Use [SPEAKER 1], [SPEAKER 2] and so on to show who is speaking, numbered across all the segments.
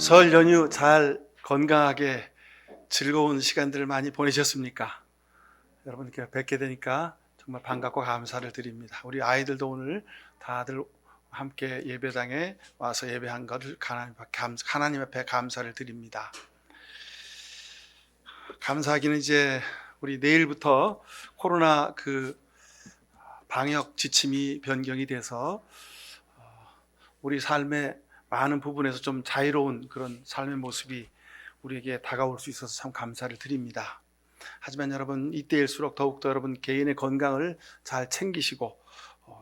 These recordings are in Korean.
[SPEAKER 1] 설 연휴 잘 건강하게 즐거운 시간들을 많이 보내셨습니까? 여러분께 뵙게 되니까 정말 반갑고 감사를 드립니다. 우리 아이들도 오늘 다들 함께 예배당에 와서 예배한 것을 하나님 앞에 감사를 드립니다. 감사하기는 이제 우리 내일부터 코로나 방역 지침이 변경이 돼서 우리 삶의 많은 부분에서 좀 자유로운 그런 삶의 모습이 우리에게 다가올 수 있어서 참 감사를 드립니다. 하지만 여러분, 이때일수록 더욱더 여러분 개인의 건강을 잘 챙기시고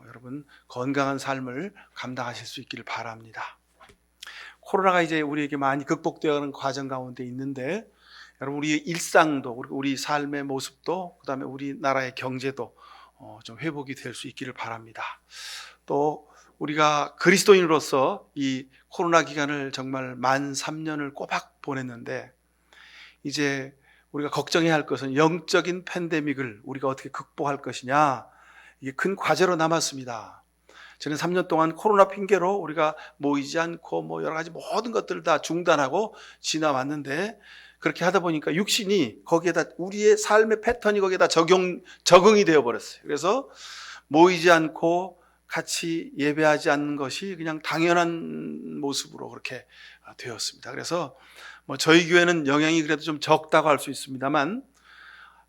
[SPEAKER 1] 여러분 건강한 삶을 감당하실 수 있기를 바랍니다. 코로나가 이제 우리에게 많이 극복되어가는 과정 가운데 있는데 여러분 우리의 일상도 우리 삶의 모습도 그다음에 우리나라의 경제도 좀 회복이 될 수 있기를 바랍니다. 또 우리가 그리스도인으로서 이 코로나 기간을 정말 만 3년을 꼬박 보냈는데 이제 우리가 걱정해야 할 것은 영적인 팬데믹을 우리가 어떻게 극복할 것이냐, 이게 큰 과제로 남았습니다. 저는 3년 동안 코로나 핑계로 우리가 모이지 않고 여러 가지 모든 것들을 다 중단하고 지나왔는데 그렇게 하다 보니까 육신이 거기에다 우리의 삶의 패턴이 거기에다 적응이 되어 버렸어요. 그래서 모이지 않고 같이 예배하지 않는 것이 그냥 당연한 모습으로 그렇게 되었습니다. 그래서 저희 교회는 영향이 그래도 좀 적다고 할 수 있습니다만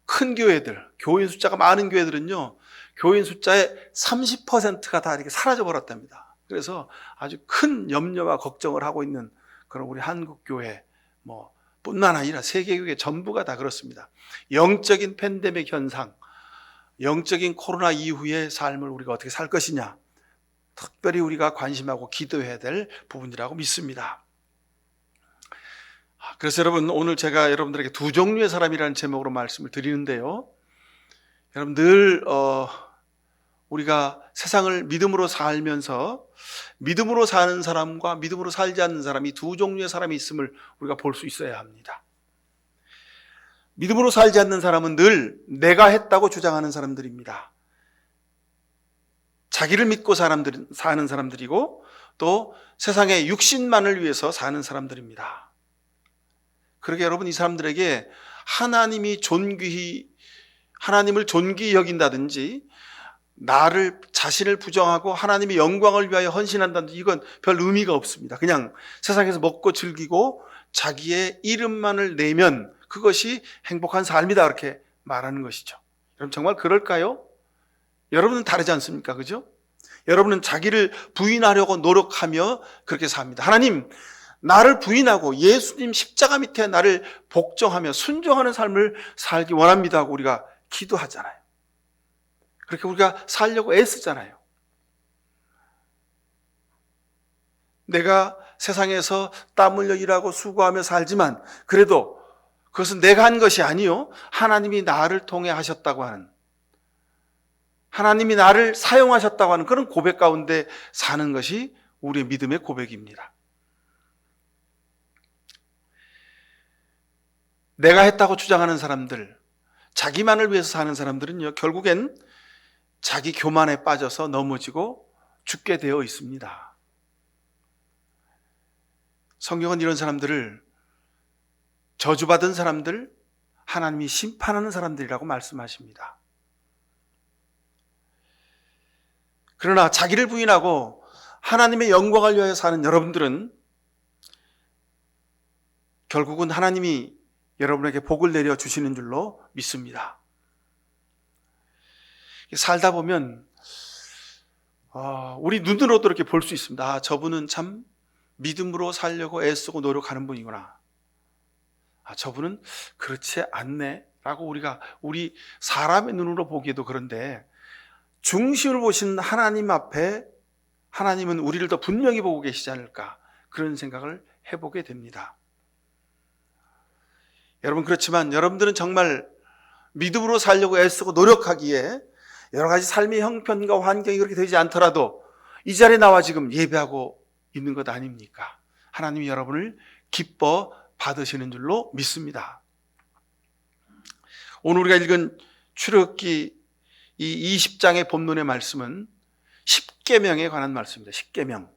[SPEAKER 1] 큰 교회들, 교인 숫자가 많은 교회들은요, 교인 숫자의 30%가 다 이렇게 사라져 버렸답니다. 그래서 아주 큰 염려와 걱정을 하고 있는 그런 우리 한국 교회 뿐만 아니라 세계 교회 전부가 다 그렇습니다. 영적인 팬데믹 현상, 영적인 코로나 이후의 삶을 우리가 어떻게 살 것이냐, 특별히 우리가 관심하고 기도해야 될 부분이라고 믿습니다. 그래서 여러분, 오늘 제가 여러분들에게 두 종류의 사람이라는 제목으로 말씀을 드리는데요, 여러분 늘 우리가 세상을 믿음으로 살면서 믿음으로 사는 사람과 믿음으로 살지 않는 사람이 두 종류의 사람이 있음을 우리가 볼 수 있어야 합니다. 믿음으로 살지 않는 사람은 늘 내가 했다고 주장하는 사람들입니다. 자기를 믿고 사는 사람들이고 또 세상의 육신만을 위해서 사는 사람들입니다. 그러게 여러분, 이 사람들에게 하나님을 존귀히 여긴다든지 자신을 부정하고 하나님의 영광을 위하여 헌신한다든지 이건 별 의미가 없습니다. 그냥 세상에서 먹고 즐기고 자기의 이름만을 내면 그것이 행복한 삶이다, 그렇게 말하는 것이죠. 여러분 정말 그럴까요? 여러분은 다르지 않습니까? 그죠? 여러분은 자기를 부인하려고 노력하며 그렇게 삽니다. 하나님, 나를 부인하고 예수님 십자가 밑에 나를 복종하며 순종하는 삶을 살기 원합니다 하고 우리가 기도하잖아요. 그렇게 우리가 살려고 애쓰잖아요. 내가 세상에서 땀 흘려 일하고 수고하며 살지만 그래도 그것은 내가 한 것이 아니요, 하나님이 나를 통해 하셨다고 하는, 하나님이 나를 사용하셨다고 하는 그런 고백 가운데 사는 것이 우리의 믿음의 고백입니다. 내가 했다고 주장하는 사람들, 자기만을 위해서 사는 사람들은요, 결국엔 자기 교만에 빠져서 넘어지고 죽게 되어 있습니다. 성경은 이런 사람들을 저주받은 사람들, 하나님이 심판하는 사람들이라고 말씀하십니다. 그러나 자기를 부인하고 하나님의 영광을 위하여 사는 여러분들은 결국은 하나님이 여러분에게 복을 내려주시는 줄로 믿습니다. 살다 보면 우리 눈으로도 이렇게 볼 수 있습니다. 저분은 참 믿음으로 살려고 애쓰고 노력하는 분이구나. 저분은 그렇지 않네 라고 우리 사람의 눈으로 보기에도 그런데 중심을 보신 하나님 앞에 하나님은 우리를 더 분명히 보고 계시지 않을까, 그런 생각을 해보게 됩니다. 여러분, 그렇지만 여러분들은 정말 믿음으로 살려고 애쓰고 노력하기에 여러 가지 삶의 형편과 환경이 그렇게 되지 않더라도 이 자리에 나와 지금 예배하고 있는 것 아닙니까? 하나님이 여러분을 기뻐 받으시는 줄로 믿습니다. 오늘 우리가 읽은 출애굽기 이 20장의 본문의 말씀은 십계명에 관한 말씀입니다. 십계명.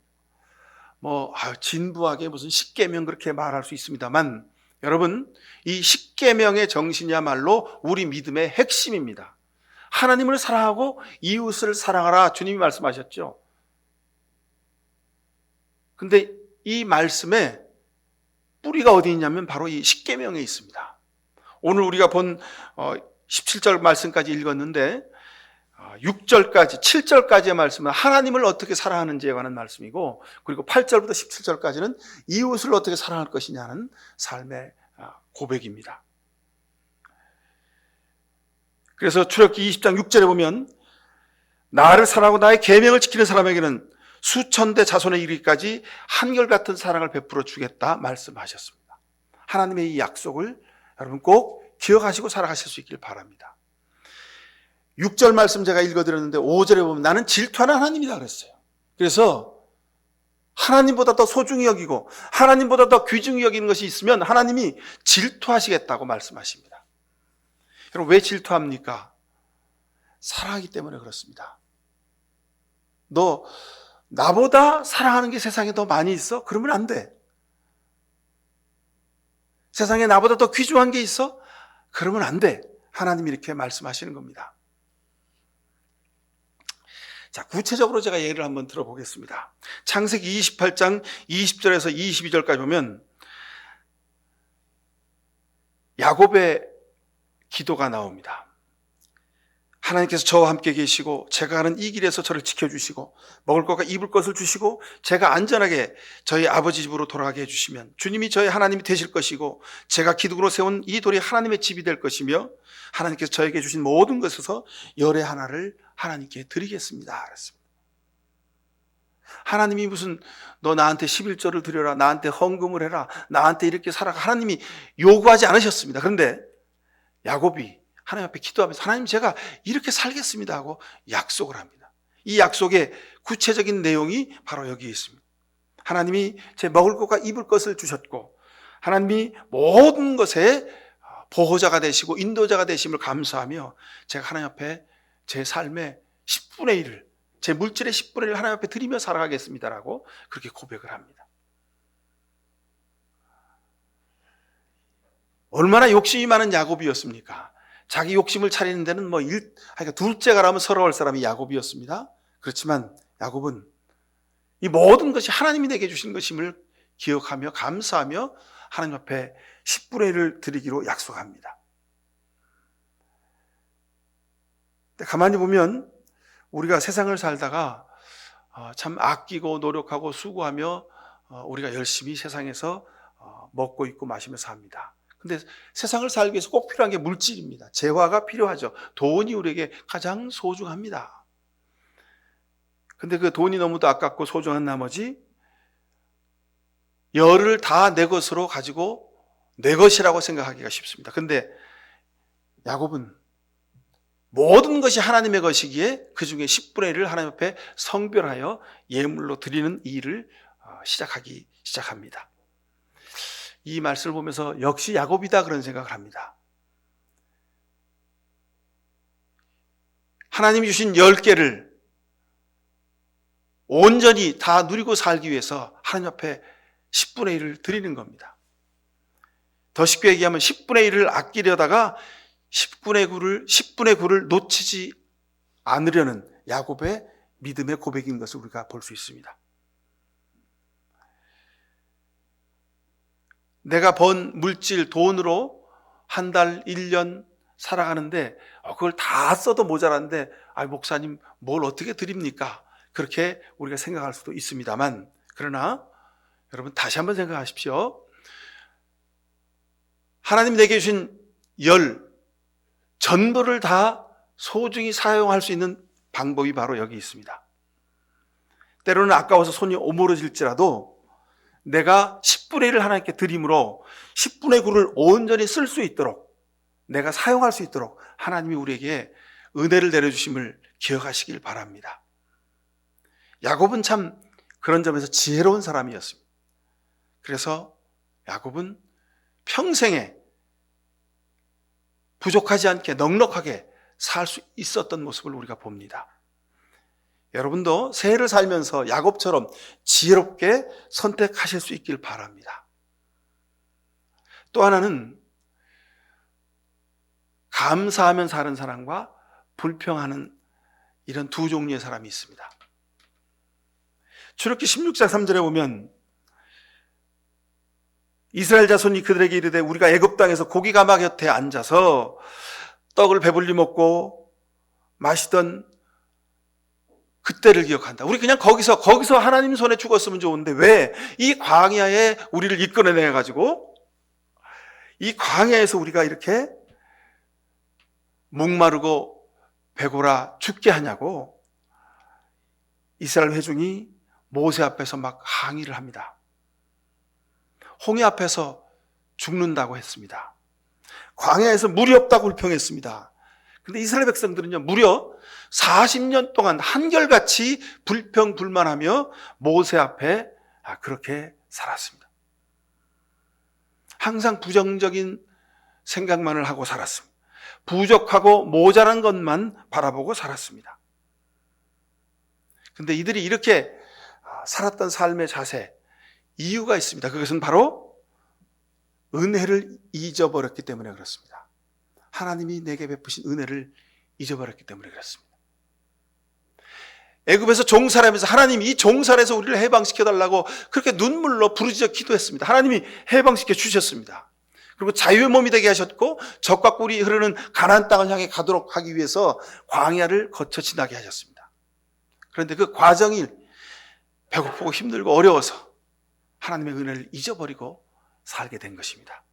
[SPEAKER 1] 진부하게 무슨 십계명 그렇게 말할 수 있습니다만, 여러분, 이 십계명의 정신이야말로 우리 믿음의 핵심입니다. 하나님을 사랑하고 이웃을 사랑하라, 주님이 말씀하셨죠. 근데 이 말씀에 뿌리가 어디 있냐면 바로 이 십계명에 있습니다. 오늘 우리가 본 17절 말씀까지 읽었는데 6절까지 7절까지의 말씀은 하나님을 어떻게 사랑하는지에 관한 말씀이고, 그리고 8절부터 17절까지는 이웃을 어떻게 사랑할 것이냐는 삶의 고백입니다. 그래서 출애굽기 20장 6절에 보면 나를 사랑하고 나의 계명을 지키는 사람에게는 수천 대 자손에 이르기까지 한결같은 사랑을 베풀어 주겠다 말씀하셨습니다. 하나님의 이 약속을 여러분 꼭 기억하시고 살아가실 수 있길 바랍니다. 6절 말씀 제가 읽어드렸는데 5절에 보면 나는 질투하는 하나님이다 그랬어요. 그래서 하나님보다 더 소중히 여기고 하나님보다 더 귀중히 여기는 것이 있으면 하나님이 질투하시겠다고 말씀하십니다. 여러분, 왜 질투합니까? 사랑하기 때문에 그렇습니다. 너 나보다 사랑하는 게 세상에 더 많이 있어? 그러면 안 돼. 세상에 나보다 더 귀중한 게 있어? 그러면 안 돼. 하나님이 이렇게 말씀하시는 겁니다. 자, 구체적으로 제가 예를 한번 들어보겠습니다. 창세기 28장 20절에서 22절까지 보면 야곱의 기도가 나옵니다. 하나님께서 저와 함께 계시고 제가 가는 이 길에서 저를 지켜주시고 먹을 것과 입을 것을 주시고 제가 안전하게 저희 아버지 집으로 돌아가게 해주시면 주님이 저의 하나님이 되실 것이고 제가 기둥으로 세운 이 돌이 하나님의 집이 될 것이며 하나님께서 저에게 주신 모든 것에서 열의 하나를 하나님께 드리겠습니다. 그랬습니다. 하나님이 무슨 너 나한테 11조를 드려라, 나한테 헌금을 해라, 나한테 이렇게 살아가, 하나님이 요구하지 않으셨습니다. 그런데 야곱이 하나님 앞에 기도하면서 하나님 제가 이렇게 살겠습니다 하고 약속을 합니다. 이 약속의 구체적인 내용이 바로 여기에 있습니다. 하나님이 제 먹을 것과 입을 것을 주셨고 하나님이 모든 것에 보호자가 되시고 인도자가 되심을 감사하며 제가 하나님 앞에 제 삶의 10분의 1을, 제 물질의 10분의 1을 하나님 앞에 드리며 살아가겠습니다라고 그렇게 고백을 합니다. 얼마나 욕심이 많은 야곱이었습니까? 자기 욕심을 차리는 데는 그러니까 둘째가 라면 서러울 사람이 야곱이었습니다. 그렇지만 야곱은 이 모든 것이 하나님이 내게 주신 것임을 기억하며 감사하며 하나님 앞에 10분의 1을 드리기로 약속합니다. 근데 가만히 보면 우리가 세상을 살다가 참 아끼고 노력하고 수고하며 우리가 열심히 세상에서 먹고 입고 마시며 삽니다. 근데 세상을 살기 위해서 꼭 필요한 게 물질입니다. 재화가 필요하죠. 돈이 우리에게 가장 소중합니다. 근데 그 돈이 너무도 아깝고 소중한 나머지 열을 다 내 것으로 가지고 내 것이라고 생각하기가 쉽습니다. 근데 야곱은 모든 것이 하나님의 것이기에 그 중에 10분의 1을 하나님 앞에 성별하여 예물로 드리는 이 일을 시작합니다. 이 말씀을 보면서 역시 야곱이다 그런 생각을 합니다. 하나님이 주신 10개를 온전히 다 누리고 살기 위해서 하나님 앞에 10분의 1을 드리는 겁니다. 더 쉽게 얘기하면 10분의 1을 아끼려다가 10분의 9를 놓치지 않으려는 야곱의 믿음의 고백인 것을 우리가 볼 수 있습니다. 내가 번 물질, 돈으로 한 달, 1년 살아가는데 그걸 다 써도 모자란데 목사님 뭘 어떻게 드립니까? 그렇게 우리가 생각할 수도 있습니다만, 그러나 여러분 다시 한번 생각하십시오. 하나님 내게 주신 전부를 다 소중히 사용할 수 있는 방법이 바로 여기 있습니다. 때로는 아까워서 손이 오므러질지라도 내가 10분의 1을 하나님께 드림으로 10분의 9를 온전히 쓸 수 있도록, 내가 사용할 수 있도록 하나님이 우리에게 은혜를 내려주심을 기억하시길 바랍니다. 야곱은 참 그런 점에서 지혜로운 사람이었습니다. 그래서 야곱은 평생에 부족하지 않게 넉넉하게 살 수 있었던 모습을 우리가 봅니다. 여러분도 새해를 살면서 야곱처럼 지혜롭게 선택하실 수 있길 바랍니다. 또 하나는 감사하면 사는 사람과 불평하는 이런 두 종류의 사람이 있습니다. 출애굽기 16장 3절에 보면 이스라엘 자손이 그들에게 이르되 우리가 애굽 땅에서 고기 가마 곁에 앉아서 떡을 배불리 먹고 마시던 그때를 기억한다. 우리 그냥 거기서 하나님 손에 죽었으면 좋은데 왜 이 광야에 우리를 이끌어내 가지고 이 광야에서 우리가 이렇게 목마르고 배고라 죽게 하냐고 이스라엘 회중이 모세 앞에서 막 항의를 합니다. 홍해 앞에서 죽는다고 했습니다. 광야에서 물이 없다고 불평했습니다. 근데 이스라엘 백성들은요, 무려 40년 동안 한결같이 불평불만하며 모세 앞에 그렇게 살았습니다. 항상 부정적인 생각만을 하고 살았습니다. 부족하고 모자란 것만 바라보고 살았습니다. 근데 이들이 이렇게 살았던 삶의 자세, 이유가 있습니다. 그것은 바로 은혜를 잊어버렸기 때문에 그렇습니다. 하나님이 내게 베푸신 은혜를 잊어버렸기 때문에 그렇습니다. 애굽에서 종살이하면서 하나님이 이 종살에서 우리를 해방시켜달라고 그렇게 눈물로 부르짖어 기도했습니다. 하나님이 해방시켜 주셨습니다. 그리고 자유의 몸이 되게 하셨고 적과 꿀이 흐르는 가나안 땅을 향해 가도록 하기 위해서 광야를 거쳐 지나게 하셨습니다. 그런데 그 과정이 배고프고 힘들고 어려워서 하나님의 은혜를 잊어버리고 살게 된 것입니다.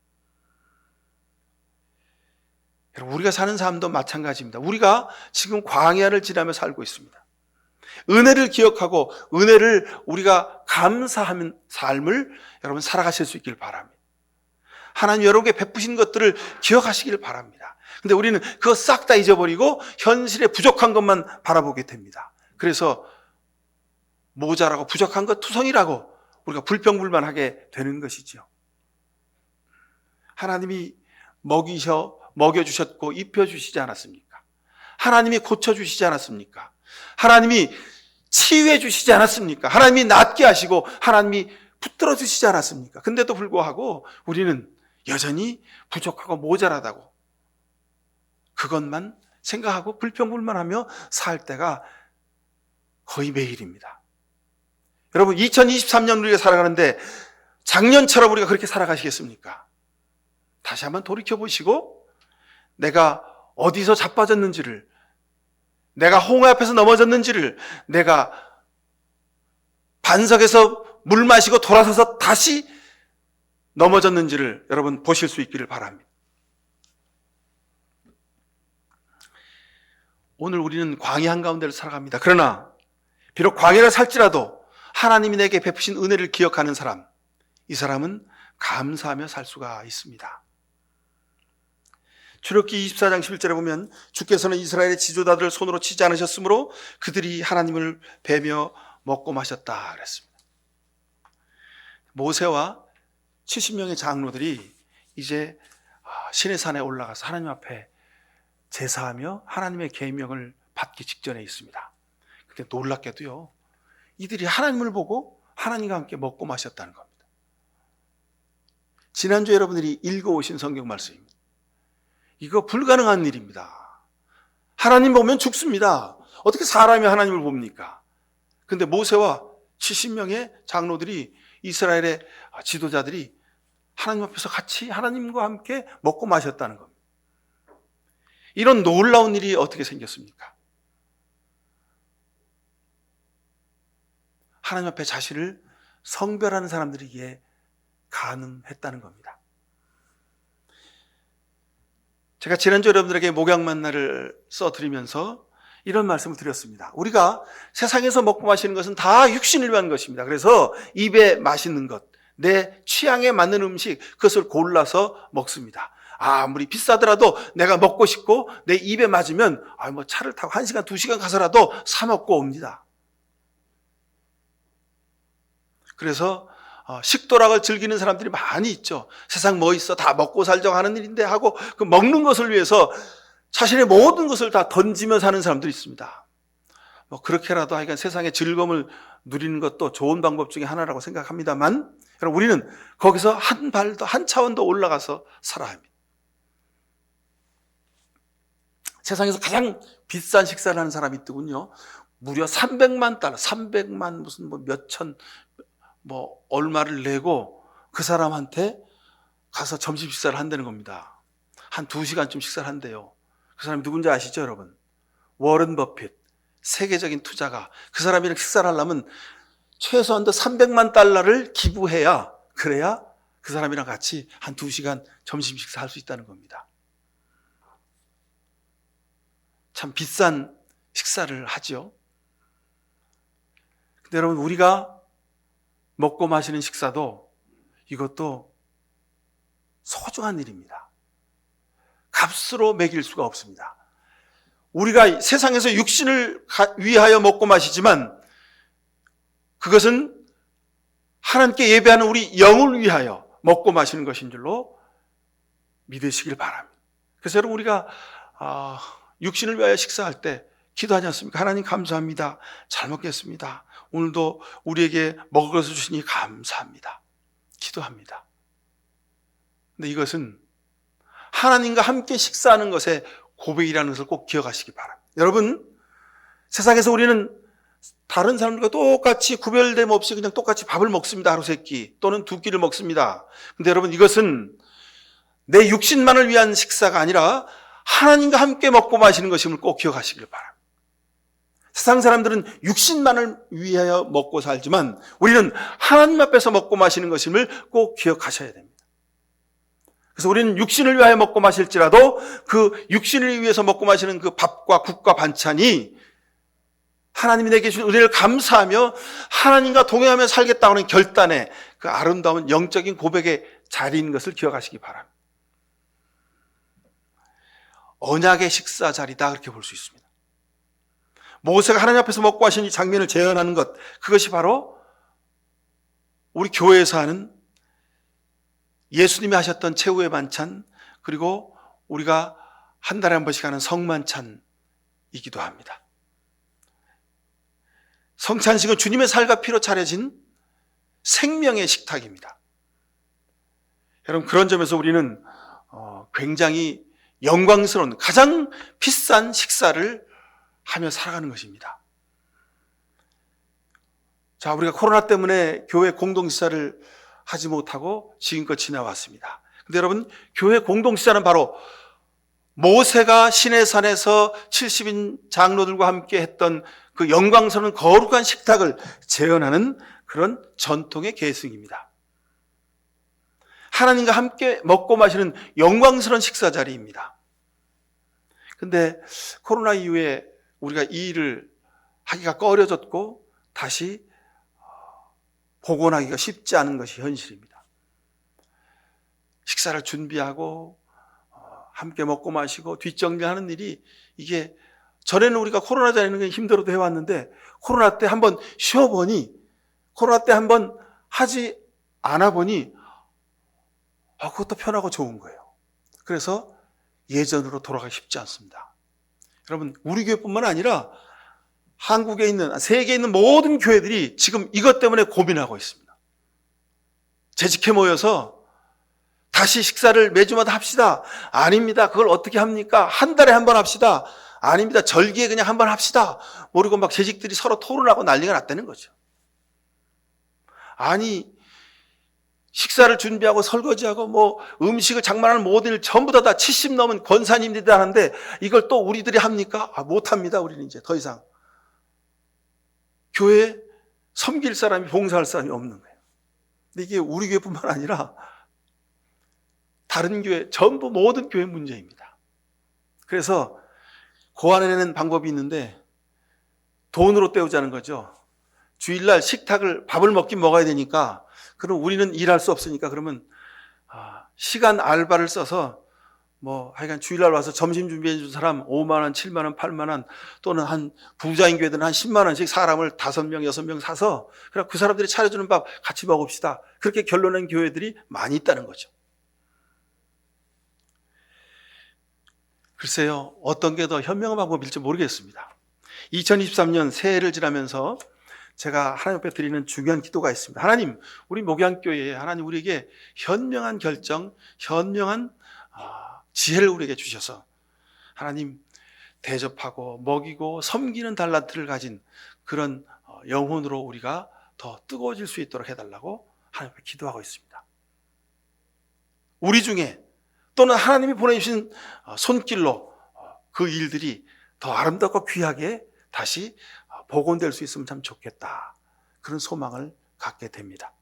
[SPEAKER 1] 여러분, 우리가 사는 삶도 마찬가지입니다. 우리가 지금 광야를 지나며 살고 있습니다. 은혜를 기억하고 은혜를 우리가 감사하는 삶을 여러분 살아가실 수 있길 바랍니다. 하나님 여러분께 베푸신 것들을 기억하시길 바랍니다. 근데 우리는 그거 싹 다 잊어버리고 현실에 부족한 것만 바라보게 됩니다. 그래서 모자라고 부족한 것 투성이라고 우리가 불평불만하게 되는 것이죠. 하나님이 먹여주셨고 입혀주시지 않았습니까? 하나님이 고쳐주시지 않았습니까? 하나님이 치유해 주시지 않았습니까? 하나님이 낫게 하시고 하나님이 붙들어 주시지 않았습니까? 근데도 불구하고 우리는 여전히 부족하고 모자라다고 그것만 생각하고 불평불만하며 살 때가 거의 매일입니다. 여러분, 2023년 우리가 살아가는데 작년처럼 우리가 그렇게 살아가시겠습니까? 다시 한번 돌이켜보시고 내가 어디서 자빠졌는지를, 내가 홍해 앞에서 넘어졌는지를, 내가 반석에서 물 마시고 돌아서서 다시 넘어졌는지를 여러분 보실 수 있기를 바랍니다. 오늘 우리는 광야 한가운데를 살아갑니다. 그러나 비록 광야를 살지라도 하나님이 내게 베푸신 은혜를 기억하는 사람, 이 사람은 감사하며 살 수가 있습니다. 출애굽기 24장 11절에 보면 주께서는 이스라엘의 지도자들을 손으로 치지 않으셨으므로 그들이 하나님을 뵈며 먹고 마셨다 그랬습니다. 모세와 70명의 장로들이 이제 시내산에 올라가서 하나님 앞에 제사하며 하나님의 계명을 받기 직전에 있습니다. 근데 놀랍게도요, 이들이 하나님을 보고 하나님과 함께 먹고 마셨다는 겁니다. 지난주에 여러분들이 읽어오신 성경 말씀입니다. 이거 불가능한 일입니다. 하나님 보면 죽습니다. 어떻게 사람이 하나님을 봅니까? 근데 모세와 70명의 장로들이, 이스라엘의 지도자들이 하나님 앞에서 같이 하나님과 함께 먹고 마셨다는 겁니다. 이런 놀라운 일이 어떻게 생겼습니까? 하나님 앞에 자신을 성별하는 사람들에게 가능했다는 겁니다. 제가 지난주 여러분들에게 목양 만나를 써드리면서 이런 말씀을 드렸습니다. 우리가 세상에서 먹고 마시는 것은 다 육신을 위한 것입니다. 그래서 입에 맛있는 것, 내 취향에 맞는 음식, 그것을 골라서 먹습니다. 아무리 비싸더라도 내가 먹고 싶고 내 입에 맞으면 차를 타고 1시간, 2시간 가서라도 사 먹고 옵니다. 그래서 식도락을 즐기는 사람들이 많이 있죠. 세상 뭐 있어, 다 먹고 살자고 하는 일인데 하고 그 먹는 것을 위해서 자신의 모든 것을 다 던지며 사는 사람들이 있습니다. 뭐 그렇게라도 하여간 세상의 즐거움을 누리는 것도 좋은 방법 중에 하나라고 생각합니다만, 여러분, 우리는 거기서 한 발 더, 한 차원 더 올라가서 살아야 합니다. 세상에서 가장 비싼 식사를 하는 사람이 있더군요. 무려 300만 달러, 300만 무슨 뭐 몇천 뭐 얼마를 내고 그 사람한테 가서 점심 식사를 한다는 겁니다. 한 2시간쯤 식사를 한대요. 그 사람이 누군지 아시죠, 여러분? 워런 버핏, 세계적인 투자가. 그 사람이랑 식사를 하려면 최소한도 300만 달러를 기부해야, 그래야 그 사람이랑 같이 한 2시간 점심 식사할 수 있다는 겁니다. 참 비싼 식사를 하죠. 근데 여러분, 우리가 먹고 마시는 식사도 이것도 소중한 일입니다. 값으로 매길 수가 없습니다. 우리가 세상에서 육신을 위하여 먹고 마시지만 그것은 하나님께 예배하는 우리 영을 위하여 먹고 마시는 것인 줄로 믿으시길 바랍니다. 그래서 여러분, 우리가 육신을 위하여 식사할 때 기도하지 않습니까? 하나님 감사합니다. 잘 먹겠습니다. 오늘도 우리에게 먹을 것을 주시니 감사합니다. 기도합니다. 근데 이것은 하나님과 함께 식사하는 것의 고백이라는 것을 꼭 기억하시기 바랍니다. 여러분, 세상에서 우리는 다른 사람들과 똑같이 구별됨 없이 그냥 똑같이 밥을 먹습니다. 하루 세 끼 또는 2끼를 먹습니다. 근데 여러분, 이것은 내 육신만을 위한 식사가 아니라 하나님과 함께 먹고 마시는 것임을 꼭 기억하시길 바랍니다. 세상 사람들은 육신만을 위하여 먹고 살지만 우리는 하나님 앞에서 먹고 마시는 것임을 꼭 기억하셔야 됩니다. 그래서 우리는 육신을 위하여 먹고 마실지라도 그 육신을 위해서 먹고 마시는 그 밥과 국과 반찬이 하나님이 내게 주신 은혜를 감사하며 하나님과 동행하며 살겠다는 결단의 그 아름다운 영적인 고백의 자리인 것을 기억하시기 바랍니다. 언약의 식사 자리다, 그렇게 볼 수 있습니다. 모세가 하나님 앞에서 먹고 하신 이 장면을 재현하는 것, 그것이 바로 우리 교회에서 하는 예수님이 하셨던 최후의 반찬, 그리고 우리가 한 달에 한 번씩 하는 성만찬이기도 합니다. 성찬식은 주님의 살과 피로 차려진 생명의 식탁입니다. 여러분, 그런 점에서 우리는 굉장히 영광스러운 가장 비싼 식사를 하며 살아가는 것입니다. 자, 우리가 코로나 때문에 교회 공동식사를 하지 못하고 지금껏 지나왔습니다. 근데 여러분, 교회 공동식사는 바로 모세가 시내산에서 70인 장로들과 함께 했던 그 영광스러운 거룩한 식탁을 재현하는 그런 전통의 계승입니다. 하나님과 함께 먹고 마시는 영광스러운 식사 자리입니다. 근데 코로나 이후에 우리가 이 일을 하기가 꺼려졌고 다시 복원하기가 쉽지 않은 것이 현실입니다. 식사를 준비하고 함께 먹고 마시고 뒷정리하는 일이, 이게 전에는 우리가 코로나 전에는 힘들어도 해왔는데 코로나 때 한번 쉬어보니, 코로나 때 한번 하지 않아 보니 그것도 편하고 좋은 거예요. 그래서 예전으로 돌아가기 쉽지 않습니다. 여러분, 우리 교회뿐만 아니라 한국에 있는, 세계에 있는 모든 교회들이 지금 이것 때문에 고민하고 있습니다. 재직해 모여서 다시 식사를 매주마다 합시다. 아닙니다. 그걸 어떻게 합니까? 한 달에 한 번 합시다. 아닙니다. 절기에 그냥 한 번 합시다. 모르고 막 재직들이 서로 토론하고 난리가 났다는 거죠. 아니, 식사를 준비하고 설거지하고 뭐 음식을 장만하는 모든 일 전부 다 70 넘은 권사님들이 하는데 이걸 또 우리들이 합니까? 못합니다. 우리는 이제 더 이상 교회에 섬길 사람이, 봉사할 사람이 없는 거예요. 근데 이게 우리 교회뿐만 아니라 다른 교회, 전부 모든 교회 문제입니다. 그래서 고안해내는 방법이 있는데 돈으로 때우자는 거죠. 주일날 식탁을, 밥을 먹긴 먹어야 되니까, 그럼 우리는 일할 수 없으니까 그러면 시간 알바를 써서 뭐 하여간 주일날 와서 점심 준비해 준 사람 5만 원, 7만 원, 8만 원, 또는 한 부자인 교회들은 한 10만 원씩 사람을 5명, 6명 사서 그냥 그 사람들이 차려주는 밥 같이 먹읍시다. 그렇게 결론낸 교회들이 많이 있다는 거죠. 글쎄요, 어떤 게 더 현명한 방법일지 모르겠습니다. 2023년 새해를 지나면서 제가 하나님 앞에 드리는 중요한 기도가 있습니다. 하나님, 우리 목양교회에 하나님 우리에게 현명한 결정, 현명한 지혜를 우리에게 주셔서 하나님 대접하고 먹이고 섬기는 달란트를 가진 그런 영혼으로 우리가 더 뜨거워질 수 있도록 해달라고 하나님 앞에 기도하고 있습니다. 우리 중에 또는 하나님이 보내주신 손길로 그 일들이 더 아름답고 귀하게 다시 복원될 수 있으면 참 좋겠다. 그런 소망을 갖게 됩니다.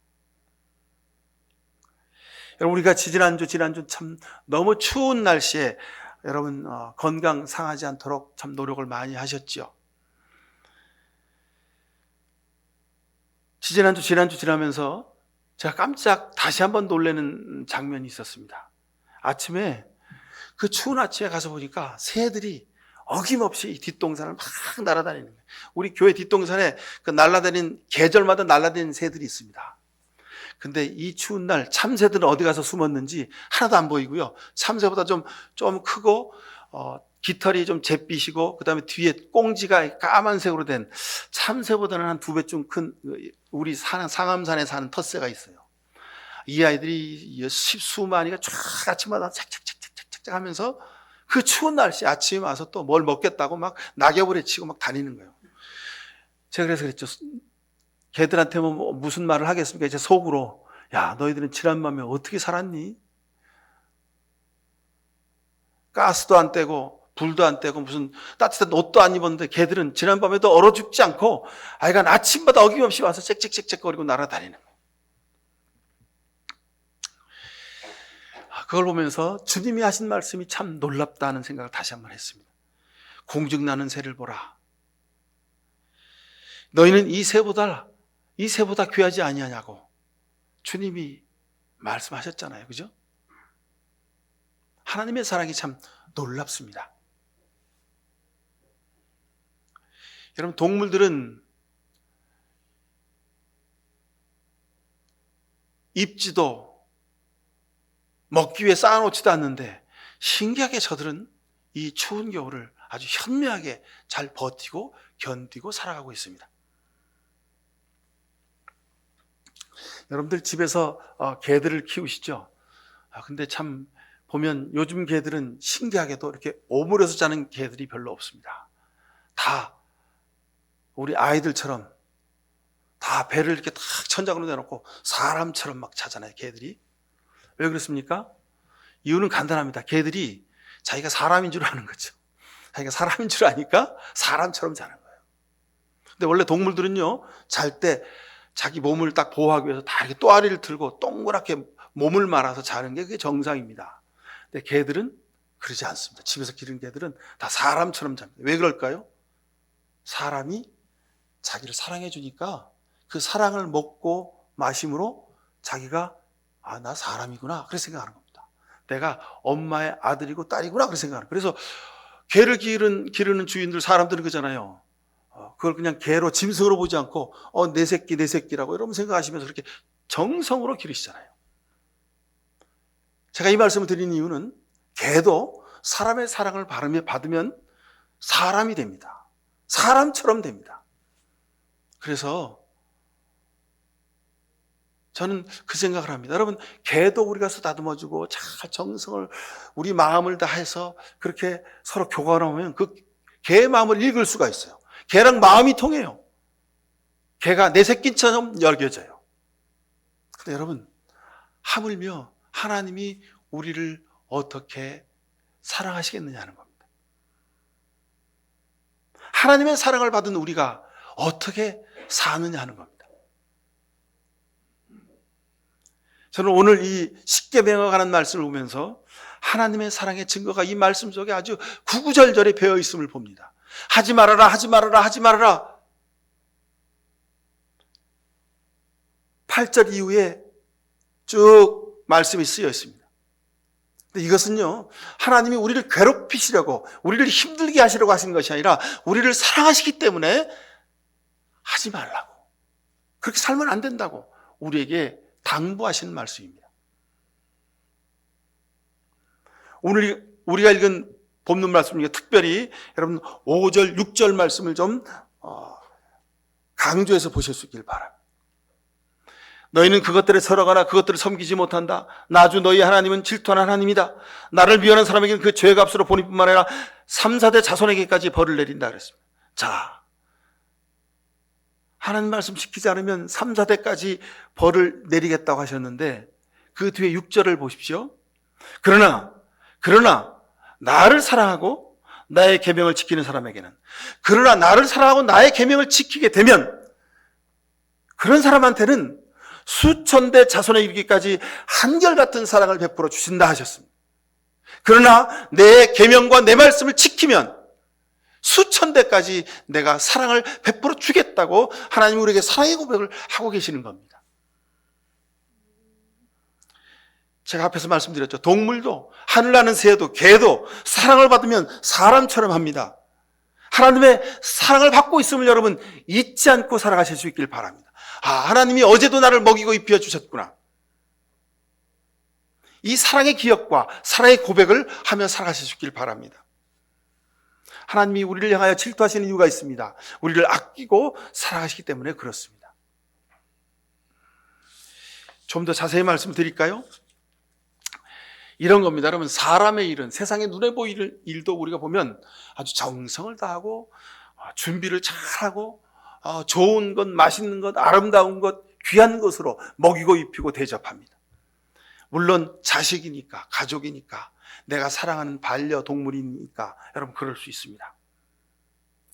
[SPEAKER 1] 여러분, 우리가 지난주 참 너무 추운 날씨에 여러분 건강 상하지 않도록 참 노력을 많이 하셨죠. 지난주 지나면서 제가 깜짝 다시 한번 놀라는 장면이 있었습니다. 아침에 그 추운 아침에 가서 보니까 새들이 어김없이 뒷동산을 막 날아다니는 거예요. 우리 교회 뒷동산에 그 날아다니는 계절마다 날아다니는 새들이 있습니다. 근데 이 추운 날 참새들은 어디 가서 숨었는지 하나도 안 보이고요. 참새보다 좀 크고 깃털이 좀 잿빛이고 그다음에 뒤에 꽁지가 까만색으로 된 참새보다는 한 2배쯤 큰 우리 상암산에 사는 텃새가 있어요. 이 아이들이 십수만이가 쫙 아침마다 착착착착착 하면서 그 추운 날씨 아침에 와서 또 뭘 먹겠다고 막 낙엽을 해치고 막 다니는 거예요. 제가 그래서 그랬죠. 걔들한테 뭐 무슨 말을 하겠습니까? 이제 속으로, 야, 너희들은 지난 밤에 어떻게 살았니? 가스도 안 떼고 불도 안 떼고 무슨 따뜻한 옷도 안 입었는데 걔들은 지난 밤에도 얼어 죽지 않고 아이가 아침마다 어김없이 와서 짹짹짹짹거리고 날아다니는 거예요. 그걸 보면서 주님이 하신 말씀이 참 놀랍다는 생각을 다시 한번 했습니다. 공중나는 새를 보라. 너희는 이 새보다 귀하지 아니하냐고 주님이 말씀하셨잖아요. 그죠? 하나님의 사랑이 참 놀랍습니다. 여러분, 동물들은 입지도 먹기 위해 쌓아놓지도 않는데 신기하게 저들은 이 추운 겨울을 아주 현명하게 잘 버티고 견디고 살아가고 있습니다. 여러분들 집에서 개들을 키우시죠? 근데 참 보면 요즘 개들은 신기하게도 이렇게 오므려서 자는 개들이 별로 없습니다. 다 우리 아이들처럼 다 배를 이렇게 딱 천장으로 내놓고 사람처럼 막 자잖아요, 개들이. 왜 그렇습니까? 이유는 간단합니다. 개들이 자기가 사람인 줄 아는 거죠. 자기가 사람인 줄 아니까 사람처럼 자는 거예요. 근데 원래 동물들은요, 잘 때 자기 몸을 딱 보호하기 위해서 다 이렇게 또아리를 들고 동그랗게 몸을 말아서 자는 게 그게 정상입니다. 근데 개들은 그러지 않습니다. 집에서 기르는 개들은 다 사람처럼 잡니다. 왜 그럴까요? 사람이 자기를 사랑해 주니까 그 사랑을 먹고 마심으로 자기가 나 사람이구나 그렇게 생각하는 겁니다. 내가 엄마의 아들이고 딸이구나 그렇게 생각하는 거예요. 그래서 개를 기르는 주인들 사람들은 그러잖아요. 그걸 그냥 개로 짐승으로 보지 않고 내 새끼라고 여러분 생각하시면서 그렇게 정성으로 기르시잖아요. 제가 이 말씀을 드린 이유는 개도 사람의 사랑을 받으면 사람이 됩니다. 사람처럼 됩니다. 그래서 저는 그 생각을 합니다. 여러분, 개도 우리가 쓰다듬어주고 잘 정성을 우리 마음을 다해서 그렇게 서로 교감하면 그 개의 마음을 읽을 수가 있어요. 개랑 마음이 통해요. 개가 내 새끼처럼 여겨져요. 근데 여러분, 하물며 하나님이 우리를 어떻게 사랑하시겠느냐는 겁니다. 하나님의 사랑을 받은 우리가 어떻게 사느냐 하는 겁니다. 저는 오늘 이 십계명에 관한 말씀을 보면서 하나님의 사랑의 증거가 이 말씀 속에 아주 구구절절히 배어 있음을 봅니다. 하지 말아라, 하지 말아라, 하지 말아라. 8절 이후에 쭉 말씀이 쓰여 있습니다. 근데 이것은요, 하나님이 우리를 괴롭히시려고, 우리를 힘들게 하시려고 하신 것이 아니라 우리를 사랑하시기 때문에 하지 말라고, 그렇게 살면 안 된다고 우리에게 당부하시는 말씀입니다. 오늘 우리가 읽은 본문 말씀 중에 특별히 여러분 5절, 6절 말씀을 좀 강조해서 보실 수 있길 바랍니다. 너희는 그것들에 서러가나 그것들을 섬기지 못한다. 나 주 너희 하나님은 질투하는 하나님이다. 나를 미워하는 사람에게는 그 죄의 값으로 보낼 뿐만 아니라 3, 4대 자손에게까지 벌을 내린다 그랬습니다. 자, 하나님 말씀 지키지 않으면 3, 4대까지 벌을 내리겠다고 하셨는데 그 뒤에 6절을 보십시오. 그러나 나를 사랑하고 나의 계명을 지키는 사람에게는, 그러나 나를 사랑하고 나의 계명을 지키게 되면 그런 사람한테는 수천 대 자손에 이르기까지 한결같은 사랑을 베풀어 주신다 하셨습니다. 그러나 내 계명과 내 말씀을 지키면 수천 대까지 내가 사랑을 베풀어 주겠다고 하나님이 우리에게 사랑의 고백을 하고 계시는 겁니다. 제가 앞에서 말씀드렸죠. 동물도, 하늘나는 새도, 개도 사랑을 받으면 사람처럼 합니다. 하나님의 사랑을 받고 있음을 여러분 잊지 않고 살아가실 수 있길 바랍니다. 하나님이 어제도 나를 먹이고 입혀 주셨구나. 이 사랑의 기억과 사랑의 고백을 하며 살아가실 수 있길 바랍니다. 하나님이 우리를 향하여 질투하시는 이유가 있습니다. 우리를 아끼고 사랑하시기 때문에 그렇습니다. 좀 더 자세히 말씀드릴까요? 이런 겁니다. 여러분, 사람의 일은, 세상에 눈에 보이는 일도 우리가 보면 아주 정성을 다하고 준비를 잘하고 좋은 것, 맛있는 것, 아름다운 것, 귀한 것으로 먹이고 입히고 대접합니다. 물론 자식이니까, 가족이니까, 내가 사랑하는 반려동물이니까 여러분 그럴 수 있습니다.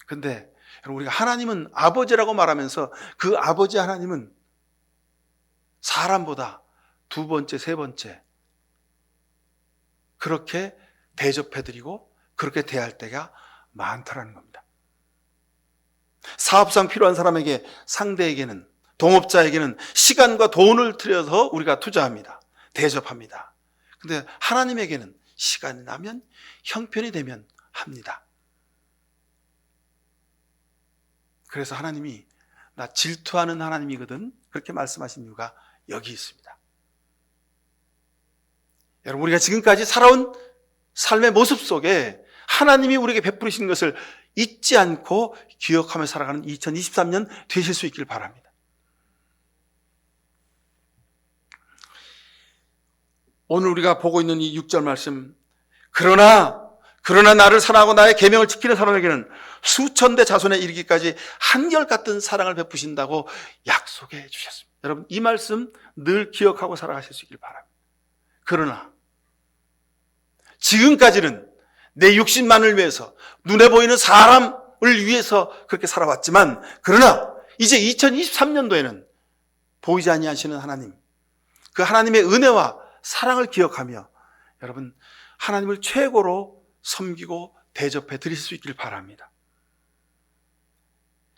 [SPEAKER 1] 근데 여러분, 우리가 하나님은 아버지라고 말하면서 그 아버지 하나님은 사람보다 두 번째, 세 번째 그렇게 대접해드리고 그렇게 대할 때가 많다라는 겁니다. 사업상 필요한 사람에게, 상대에게는, 동업자에게는 시간과 돈을 들여서 우리가 투자합니다. 대접합니다. 근데 하나님에게는 시간이 나면, 형편이 되면 합니다. 그래서 하나님이 나 질투하는 하나님이거든, 그렇게 말씀하신 이유가 여기 있습니다. 여러분, 우리가 지금까지 살아온 삶의 모습 속에 하나님이 우리에게 베푸시는 것을 잊지 않고 기억하며 살아가는 2023년 되실 수 있길 바랍니다. 오늘 우리가 보고 있는 이 6절 말씀, 그러나 나를 사랑하고 나의 계명을 지키는 사람에게는 수천 대 자손에 이르기까지 한결같은 사랑을 베푸신다고 약속해 주셨습니다. 여러분, 이 말씀 늘 기억하고 살아가실 수 있길 바랍니다. 그러나 지금까지는 내 육신만을 위해서, 눈에 보이는 사람을 위해서 그렇게 살아왔지만, 그러나 이제 2023년도에는 보이지 아니하시는 하나님, 그 하나님의 은혜와 사랑을 기억하며 여러분 하나님을 최고로 섬기고 대접해 드릴 수 있길 바랍니다.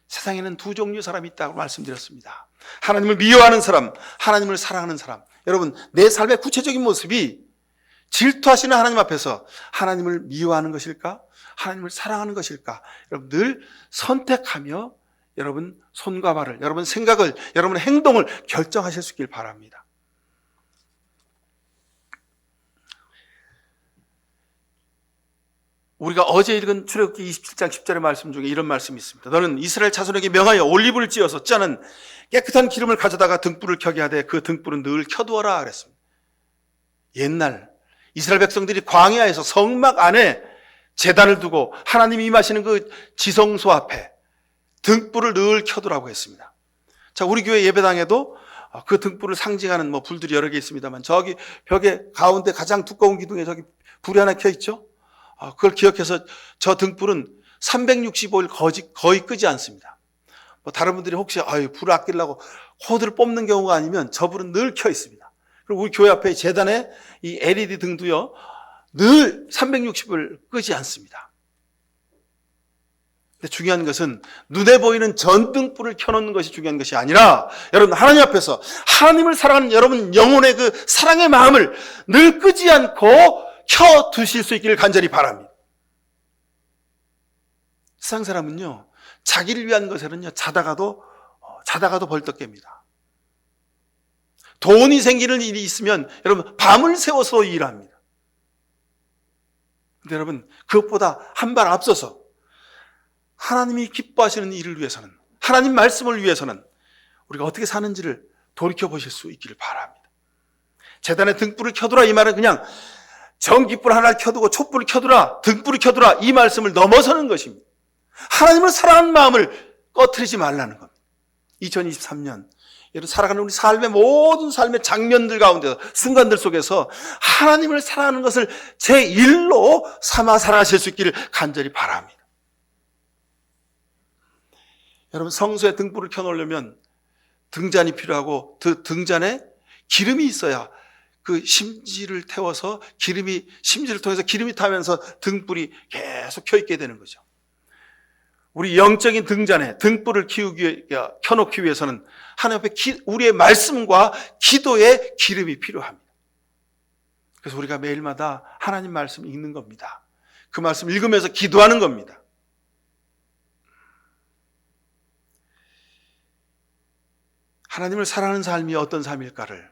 [SPEAKER 1] 세상에는 두 종류의 사람이 있다고 말씀드렸습니다. 하나님을 미워하는 사람, 하나님을 사랑하는 사람. 여러분, 내 삶의 구체적인 모습이 질투하시는 하나님 앞에서 하나님을 미워하는 것일까? 하나님을 사랑하는 것일까? 여러분 늘 선택하며 여러분 손과 발을, 여러분 생각을, 여러분의 행동을 결정하실 수 있길 바랍니다. 우리가 어제 읽은 출애굽기 27장 10절의 말씀 중에 이런 말씀이 있습니다. 너는 이스라엘 자손에게 명하여 올리브를 찧어서 짜는 깨끗한 기름을 가져다가 등불을 켜게 하되 그 등불은 늘 켜두어라 그랬습니다. 옛날 이스라엘 백성들이 광야에서 성막 안에 제단을 두고 하나님이 임하시는 그 지성소 앞에 등불을 늘 켜두라고 했습니다. 자, 우리 교회 예배당에도 그 등불을 상징하는 불들이 여러 개 있습니다만 저기 벽에 가운데 가장 두꺼운 기둥에 저기 불이 하나 켜 있죠? 그걸 기억해서 저 등불은 365일 거의 끄지 않습니다. 다른 분들이 혹시 불을 아끼려고 코드를 뽑는 경우가 아니면 저 불은 늘 켜 있습니다. 그리고 우리 교회 앞에 재단에 이 LED 등도요, 늘 360을 끄지 않습니다. 근데 중요한 것은 눈에 보이는 전등불을 켜놓는 것이 중요한 것이 아니라 여러분 하나님 앞에서 하나님을 사랑하는 여러분 영혼의 그 사랑의 마음을 늘 끄지 않고 켜두실 수 있기를 간절히 바랍니다. 세상 사람은요, 자기를 위한 것에는요, 자다가도 벌떡 깹니다. 돈이 생기는 일이 있으면 여러분 밤을 새워서 일합니다. 근데 여러분, 그것보다 한 발 앞서서 하나님이 기뻐하시는 일을 위해서는, 하나님 말씀을 위해서는 우리가 어떻게 사는지를 돌이켜보실 수 있기를 바랍니다. 제단에 등불을 켜두라, 이 말은 그냥 전깃불 하나를 켜두고 촛불을 켜두라, 등불을 켜두라, 이 말씀을 넘어서는 것입니다. 하나님을 사랑하는 마음을 꺼트리지 말라는 겁니다. 2023년 여러분, 살아가는 우리 삶의 모든 삶의 장면들 가운데, 순간들 속에서 하나님을 사랑하는 것을 제1로 삼아 살아가실 수 있기를 간절히 바랍니다. 여러분, 성소에 등불을 켜놓으려면 등잔이 필요하고, 그 등잔에 기름이 있어야 그 심지를 태워서 심지를 통해서 기름이 타면서 등불이 계속 켜있게 되는 거죠. 우리 영적인 등잔에 등불을 켜놓기 위해서는 하나님 앞에 우리의 말씀과 기도의 기름이 필요합니다. 그래서 우리가 매일마다 하나님 말씀 읽는 겁니다. 그 말씀 읽으면서 기도하는 겁니다. 하나님을 사랑하는 삶이 어떤 삶일까를,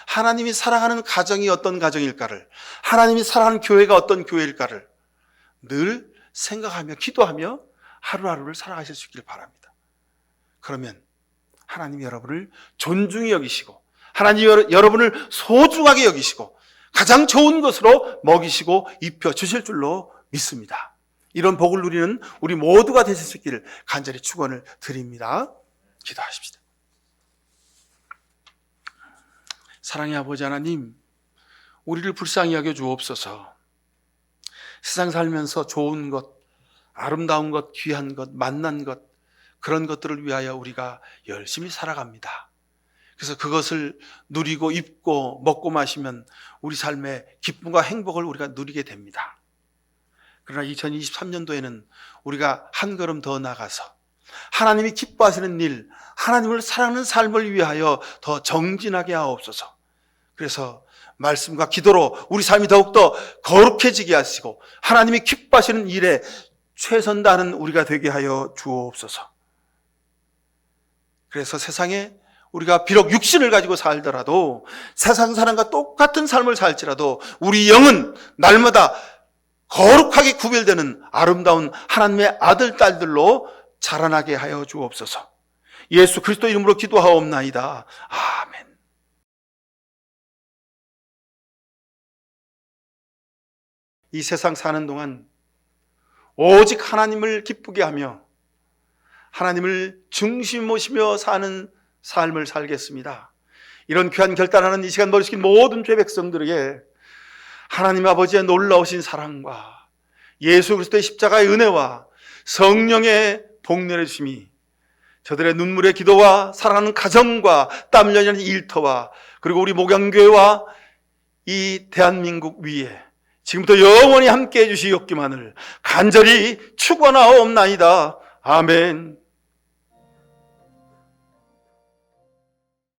[SPEAKER 1] 하나님이 사랑하는 가정이 어떤 가정일까를, 하나님이 사랑하는 교회가 어떤 교회일까를 늘 생각하며 기도하며 하루하루를 살아가실 수 있기를 바랍니다. 그러면 하나님이 여러분을 존중히 여기시고, 하나님이 여러분을 소중하게 여기시고 가장 좋은 것으로 먹이시고 입혀주실 줄로 믿습니다. 이런 복을 누리는 우리 모두가 되실 수 있기를 간절히 축원을 드립니다. 기도하십시다. 사랑의 아버지 하나님, 우리를 불쌍히 여겨 주옵소서. 세상 살면서 좋은 것, 아름다운 것, 귀한 것, 만난 것, 그런 것들을 위하여 우리가 열심히 살아갑니다. 그래서 그것을 누리고 입고 먹고 마시면 우리 삶의 기쁨과 행복을 우리가 누리게 됩니다. 그러나 2023년도에는 우리가 한 걸음 더 나가서 하나님이 기뻐하시는 일, 하나님을 사랑하는 삶을 위하여 더 정진하게 하옵소서. 그래서 말씀과 기도로 우리 삶이 더욱더 거룩해지게 하시고 하나님이 기뻐하시는 일에 최선 다하는 우리가 되게 하여 주옵소서. 그래서 세상에 우리가 비록 육신을 가지고 살더라도, 세상 사람과 똑같은 삶을 살지라도 우리 영은 날마다 거룩하게 구별되는 아름다운 하나님의 아들, 딸들로 자라나게 하여 주옵소서. 예수 그리스도 이름으로 기도하옵나이다. 아멘. 이 세상 사는 동안 오직 하나님을 기쁘게 하며 하나님을 중심 모시며 사는 삶을 살겠습니다. 이런 귀한 결단하는 이 시간 머리숙인 모든 죄 백성들에게 하나님 아버지의 놀라우신 사랑과 예수 그리스도의 십자가의 은혜와 성령의 복내려 주심이 저들의 눈물의 기도와 사랑하는 가정과 땀 흘리는 일터와 그리고 우리 목양교회와 이 대한민국 위에 지금부터 영원히 함께해 주시옵기만을 간절히 축원하옵나이다. 아멘.